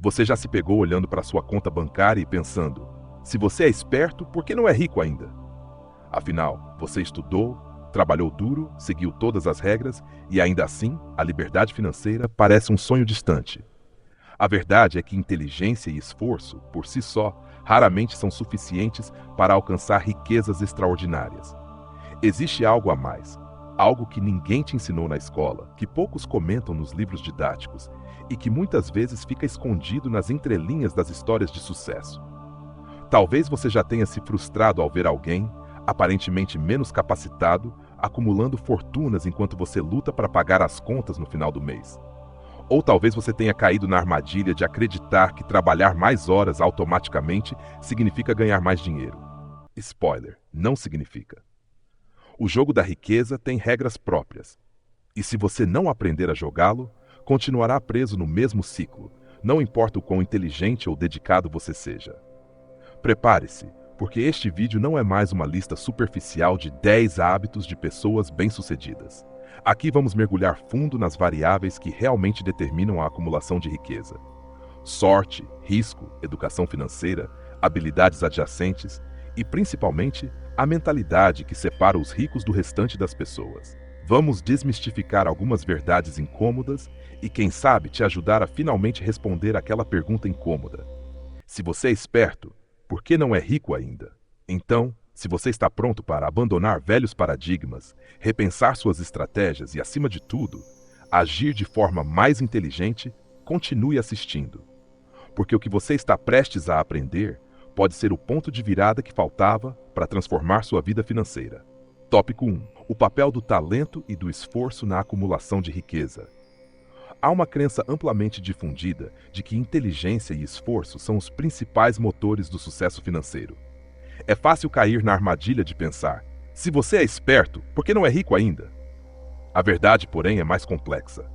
Você já se pegou olhando para sua conta bancária e pensando: se você é esperto, por que não é rico ainda? Afinal, você estudou, trabalhou duro, seguiu todas as regras e ainda assim, a liberdade financeira parece um sonho distante. A verdade é que inteligência e esforço, por si só, raramente são suficientes para alcançar riquezas extraordinárias. Existe algo a mais, algo que ninguém te ensinou na escola, que poucos comentam nos livros didáticos e que muitas vezes fica escondido nas entrelinhas das histórias de sucesso. Talvez você já tenha se frustrado ao ver alguém, aparentemente menos capacitado, acumulando fortunas enquanto você luta para pagar as contas no final do mês. Ou talvez você tenha caído na armadilha de acreditar que trabalhar mais horas automaticamente significa ganhar mais dinheiro. Spoiler, não significa. O jogo da riqueza tem regras próprias. E se você não aprender a jogá-lo, continuará preso no mesmo ciclo, não importa o quão inteligente ou dedicado você seja. Prepare-se, porque este vídeo não é mais uma lista superficial de 10 hábitos de pessoas bem-sucedidas. Aqui vamos mergulhar fundo nas variáveis que realmente determinam a acumulação de riqueza. Sorte, risco, educação financeira, habilidades adjacentes e, principalmente, a mentalidade que separa os ricos do restante das pessoas. Vamos desmistificar algumas verdades incômodas e, quem sabe, te ajudar a finalmente responder aquela pergunta incômoda. Se você é esperto, por que não é rico ainda? Então, se você está pronto para abandonar velhos paradigmas, repensar suas estratégias e, acima de tudo, agir de forma mais inteligente, continue assistindo. Porque o que você está prestes a aprender pode ser o ponto de virada que faltava para transformar sua vida financeira. Tópico 1. O papel do talento e do esforço na acumulação de riqueza. Há uma crença amplamente difundida de que inteligência e esforço são os principais motores do sucesso financeiro. É fácil cair na armadilha de pensar: se você é esperto, por que não é rico ainda? A verdade, porém, é mais complexa.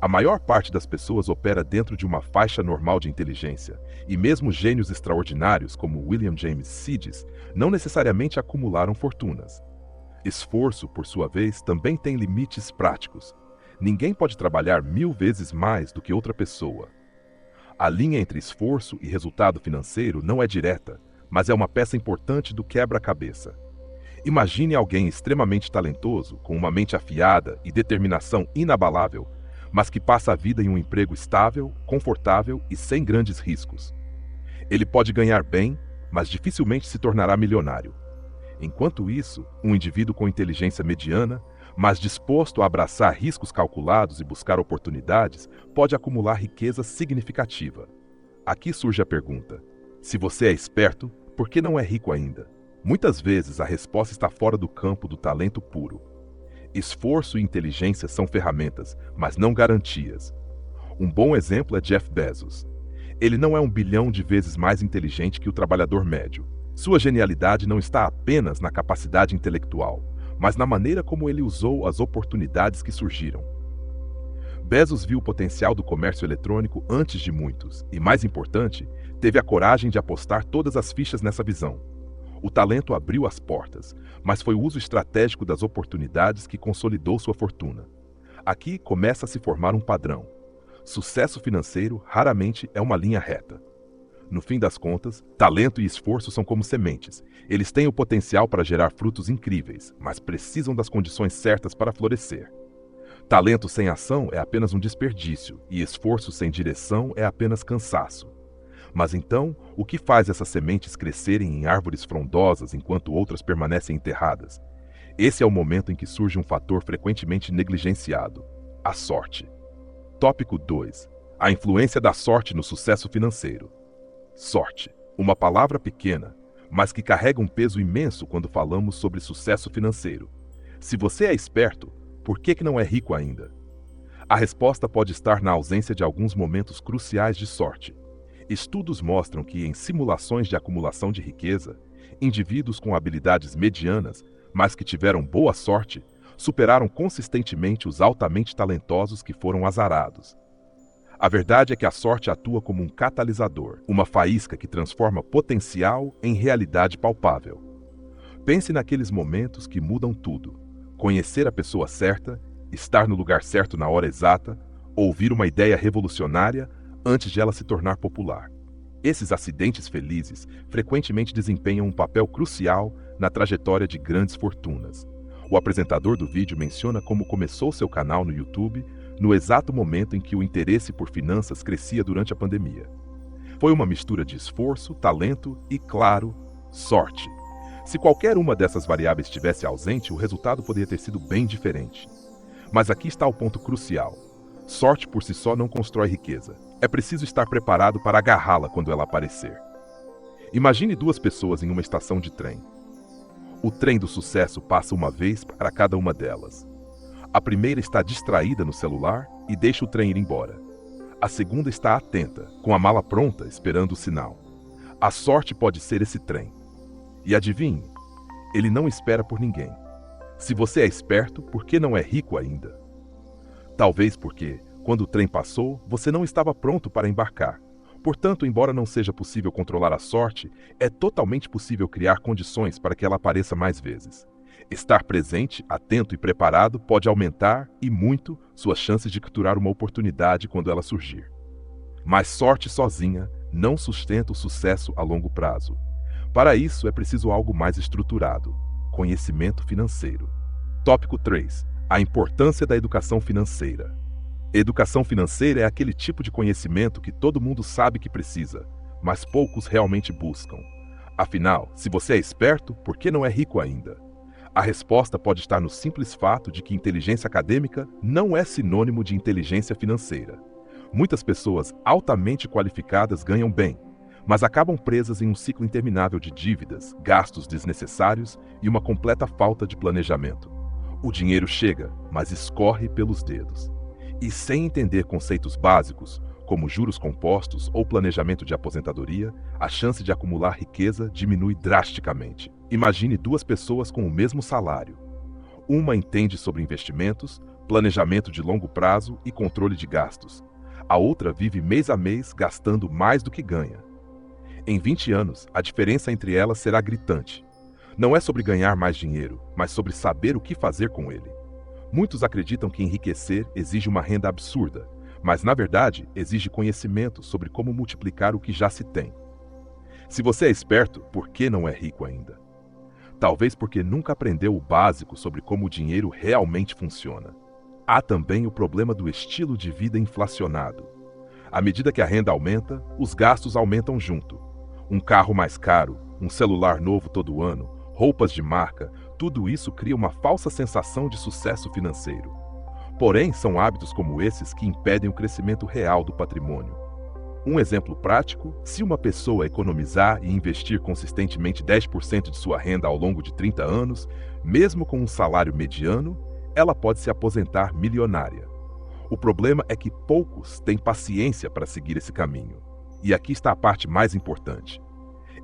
A maior parte das pessoas opera dentro de uma faixa normal de inteligência, e mesmo gênios extraordinários como William James Sidis não necessariamente acumularam fortunas. Esforço, por sua vez, também tem limites práticos. Ninguém pode trabalhar 1000 vezes mais do que outra pessoa. A linha entre esforço e resultado financeiro não é direta, mas é uma peça importante do quebra-cabeça. Imagine alguém extremamente talentoso, com uma mente afiada e determinação inabalável, mas que passa a vida em um emprego estável, confortável e sem grandes riscos. Ele pode ganhar bem, mas dificilmente se tornará milionário. Enquanto isso, um indivíduo com inteligência mediana, mas disposto a abraçar riscos calculados e buscar oportunidades, pode acumular riqueza significativa. Aqui surge a pergunta: se você é esperto, por que não é rico ainda? Muitas vezes a resposta está fora do campo do talento puro. Esforço e inteligência são ferramentas, mas não garantias. Um bom exemplo é Jeff Bezos. Ele não é 1 bilhão de vezes mais inteligente que o trabalhador médio. Sua genialidade não está apenas na capacidade intelectual, mas na maneira como ele usou as oportunidades que surgiram. Bezos viu o potencial do comércio eletrônico antes de muitos e, mais importante, teve a coragem de apostar todas as fichas nessa visão. O talento abriu as portas, mas foi o uso estratégico das oportunidades que consolidou sua fortuna. Aqui começa a se formar um padrão. Sucesso financeiro raramente é uma linha reta. No fim das contas, talento e esforço são como sementes. Eles têm o potencial para gerar frutos incríveis, mas precisam das condições certas para florescer. Talento sem ação é apenas um desperdício, e esforço sem direção é apenas cansaço. Mas então, o que faz essas sementes crescerem em árvores frondosas enquanto outras permanecem enterradas? Esse é o momento em que surge um fator frequentemente negligenciado: a sorte. Tópico 2. A influência da sorte no sucesso financeiro. Sorte, uma palavra pequena, mas que carrega um peso imenso quando falamos sobre sucesso financeiro. Se você é esperto, por que não é rico ainda? A resposta pode estar na ausência de alguns momentos cruciais de sorte. Estudos mostram que, em simulações de acumulação de riqueza, indivíduos com habilidades medianas, mas que tiveram boa sorte, superaram consistentemente os altamente talentosos que foram azarados. A verdade é que a sorte atua como um catalisador, uma faísca que transforma potencial em realidade palpável. Pense naqueles momentos que mudam tudo: conhecer a pessoa certa, estar no lugar certo na hora exata, ouvir uma ideia revolucionária, antes de ela se tornar popular. Esses acidentes felizes frequentemente desempenham um papel crucial na trajetória de grandes fortunas. O apresentador do vídeo menciona como começou seu canal no YouTube no exato momento em que o interesse por finanças crescia durante a pandemia. Foi uma mistura de esforço, talento e, claro, sorte. Se qualquer uma dessas variáveis estivesse ausente, o resultado poderia ter sido bem diferente. Mas aqui está o ponto crucial. Sorte por si só não constrói riqueza. É preciso estar preparado para agarrá-la quando ela aparecer. Imagine duas pessoas em uma estação de trem. O trem do sucesso passa uma vez para cada uma delas. A primeira está distraída no celular e deixa o trem ir embora. A segunda está atenta, com a mala pronta, esperando o sinal. A sorte pode ser esse trem. E adivinhe, ele não espera por ninguém. Se você é esperto, por que não é rico ainda? Talvez porque, quando o trem passou, você não estava pronto para embarcar. Portanto, embora não seja possível controlar a sorte, é totalmente possível criar condições para que ela apareça mais vezes. Estar presente, atento e preparado pode aumentar, e muito, suas chances de capturar uma oportunidade quando ela surgir. Mas sorte sozinha não sustenta o sucesso a longo prazo. Para isso, é preciso algo mais estruturado: conhecimento financeiro. Tópico 3. A importância da educação financeira. Educação financeira é aquele tipo de conhecimento que todo mundo sabe que precisa, mas poucos realmente buscam. Afinal, se você é esperto, por que não é rico ainda? A resposta pode estar no simples fato de que inteligência acadêmica não é sinônimo de inteligência financeira. Muitas pessoas altamente qualificadas ganham bem, mas acabam presas em um ciclo interminável de dívidas, gastos desnecessários e uma completa falta de planejamento. O dinheiro chega, mas escorre pelos dedos. E sem entender conceitos básicos, como juros compostos ou planejamento de aposentadoria, a chance de acumular riqueza diminui drasticamente. Imagine duas pessoas com o mesmo salário. Uma entende sobre investimentos, planejamento de longo prazo e controle de gastos. A outra vive mês a mês gastando mais do que ganha. Em 20 anos, a diferença entre elas será gritante. Não é sobre ganhar mais dinheiro, mas sobre saber o que fazer com ele. Muitos acreditam que enriquecer exige uma renda absurda, mas na verdade exige conhecimento sobre como multiplicar o que já se tem. Se você é esperto, por que não é rico ainda? Talvez porque nunca aprendeu o básico sobre como o dinheiro realmente funciona. Há também o problema do estilo de vida inflacionado. À medida que a renda aumenta, os gastos aumentam junto. Um carro mais caro, um celular novo todo ano, roupas de marca, tudo isso cria uma falsa sensação de sucesso financeiro. Porém, são hábitos como esses que impedem o crescimento real do patrimônio. Um exemplo prático: se uma pessoa economizar e investir consistentemente 10% de sua renda ao longo de 30 anos, mesmo com um salário mediano, ela pode se aposentar milionária. O problema é que poucos têm paciência para seguir esse caminho. E aqui está a parte mais importante.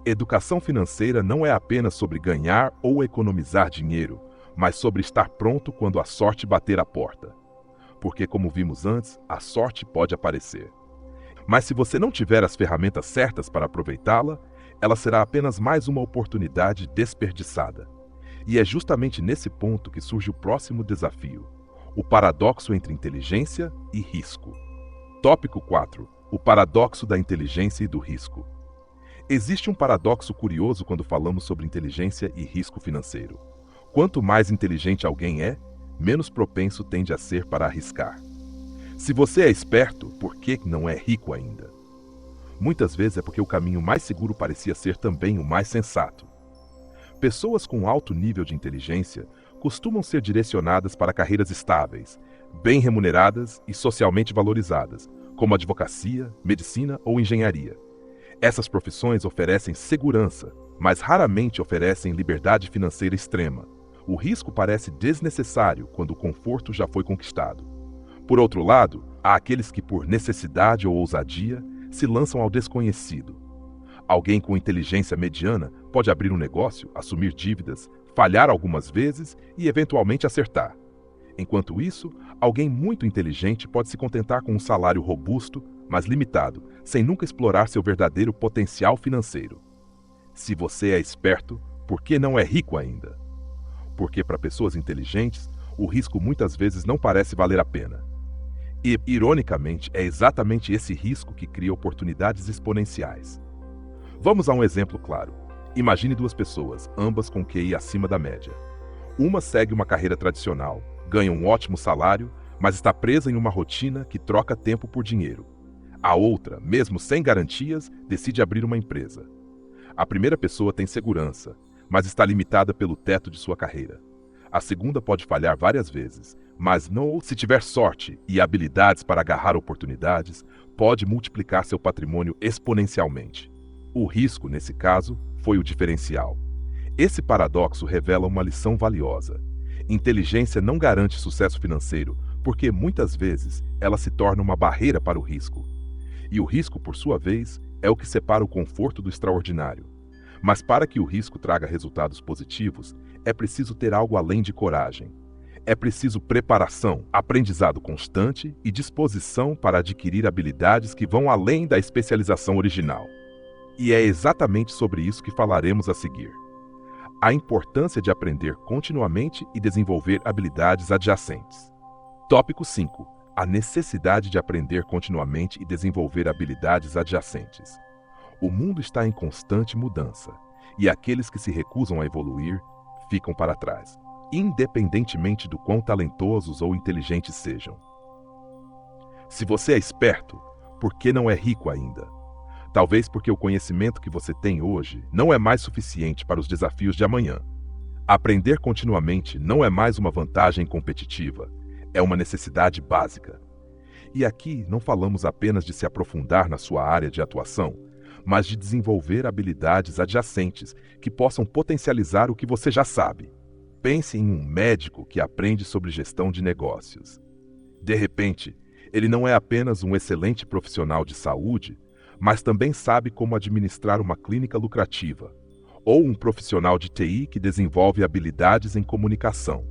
Educação financeira não é apenas sobre ganhar ou economizar dinheiro, mas sobre estar pronto quando a sorte bater a porta. Porque, como vimos antes, a sorte pode aparecer. Mas se você não tiver as ferramentas certas para aproveitá-la, ela será apenas mais uma oportunidade desperdiçada. E é justamente nesse ponto que surge o próximo desafio: o paradoxo entre inteligência e risco. Tópico 4. O paradoxo da inteligência e do risco. Existe um paradoxo curioso quando falamos sobre inteligência e risco financeiro. Quanto mais inteligente alguém é, menos propenso tende a ser para arriscar. Se você é esperto, por que não é rico ainda? Muitas vezes é porque o caminho mais seguro parecia ser também o mais sensato. Pessoas com alto nível de inteligência costumam ser direcionadas para carreiras estáveis, bem remuneradas e socialmente valorizadas, como advocacia, medicina ou engenharia. Essas profissões oferecem segurança, mas raramente oferecem liberdade financeira extrema. O risco parece desnecessário quando o conforto já foi conquistado. Por outro lado, há aqueles que, por necessidade ou ousadia, se lançam ao desconhecido. Alguém com inteligência mediana pode abrir um negócio, assumir dívidas, falhar algumas vezes e eventualmente acertar. Enquanto isso, alguém muito inteligente pode se contentar com um salário robusto, mas limitado, sem nunca explorar seu verdadeiro potencial financeiro. Se você é esperto, por que não é rico ainda? Porque para pessoas inteligentes, o risco muitas vezes não parece valer a pena. E, ironicamente, é exatamente esse risco que cria oportunidades exponenciais. Vamos a um exemplo claro. Imagine duas pessoas, ambas com QI acima da média. Uma segue uma carreira tradicional, ganha um ótimo salário, mas está presa em uma rotina que troca tempo por dinheiro. A outra, mesmo sem garantias, decide abrir uma empresa. A primeira pessoa tem segurança, mas está limitada pelo teto de sua carreira. A segunda pode falhar várias vezes, mas não, se tiver sorte e habilidades para agarrar oportunidades, pode multiplicar seu patrimônio exponencialmente. O risco, nesse caso, foi o diferencial. Esse paradoxo revela uma lição valiosa. Inteligência não garante sucesso financeiro, porque muitas vezes ela se torna uma barreira para o risco. E o risco, por sua vez, é o que separa o conforto do extraordinário. Mas para que o risco traga resultados positivos, é preciso ter algo além de coragem. É preciso preparação, aprendizado constante e disposição para adquirir habilidades que vão além da especialização original. E é exatamente sobre isso que falaremos a seguir. A importância de aprender continuamente e desenvolver habilidades adjacentes. Tópico 5. A necessidade de aprender continuamente e desenvolver habilidades adjacentes. O mundo está em constante mudança, e aqueles que se recusam a evoluir ficam para trás, independentemente do quão talentosos ou inteligentes sejam. Se você é esperto, por que não é rico ainda? Talvez porque o conhecimento que você tem hoje não é mais suficiente para os desafios de amanhã. Aprender continuamente não é mais uma vantagem competitiva, é uma necessidade básica. E aqui não falamos apenas de se aprofundar na sua área de atuação, mas de desenvolver habilidades adjacentes que possam potencializar o que você já sabe. Pense em um médico que aprende sobre gestão de negócios. De repente, ele não é apenas um excelente profissional de saúde, mas também sabe como administrar uma clínica lucrativa, ou um profissional de TI que desenvolve habilidades em comunicação.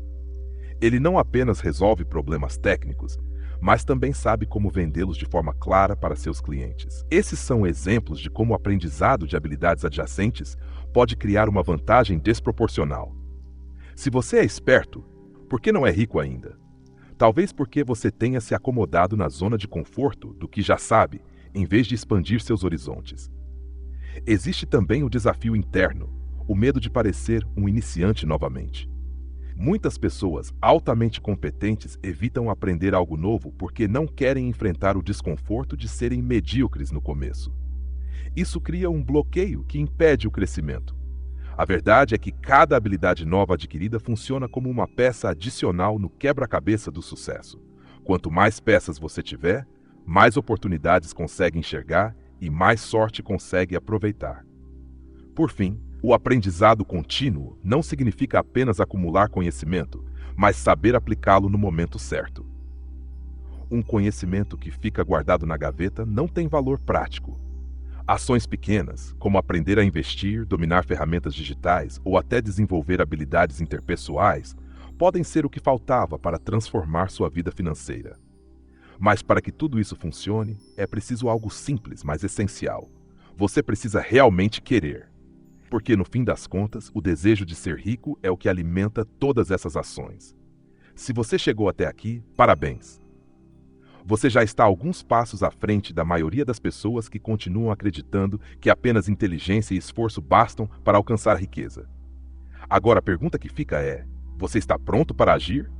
Ele não apenas resolve problemas técnicos, mas também sabe como vendê-los de forma clara para seus clientes. Esses são exemplos de como o aprendizado de habilidades adjacentes pode criar uma vantagem desproporcional. Se você é esperto, por que não é rico ainda? Talvez porque você tenha se acomodado na zona de conforto do que já sabe, em vez de expandir seus horizontes. Existe também o desafio interno, o medo de parecer um iniciante novamente. Muitas pessoas altamente competentes evitam aprender algo novo porque não querem enfrentar o desconforto de serem medíocres no começo. Isso cria um bloqueio que impede o crescimento. A verdade é que cada habilidade nova adquirida funciona como uma peça adicional no quebra-cabeça do sucesso. Quanto mais peças você tiver, mais oportunidades consegue enxergar e mais sorte consegue aproveitar. Por fim, o aprendizado contínuo não significa apenas acumular conhecimento, mas saber aplicá-lo no momento certo. Um conhecimento que fica guardado na gaveta não tem valor prático. Ações pequenas, como aprender a investir, dominar ferramentas digitais ou até desenvolver habilidades interpessoais, podem ser o que faltava para transformar sua vida financeira. Mas para que tudo isso funcione, é preciso algo simples, mas essencial. Você precisa realmente querer. Porque, no fim das contas, o desejo de ser rico é o que alimenta todas essas ações. Se você chegou até aqui, parabéns! Você já está alguns passos à frente da maioria das pessoas que continuam acreditando que apenas inteligência e esforço bastam para alcançar riqueza. Agora a pergunta que fica é: você está pronto para agir?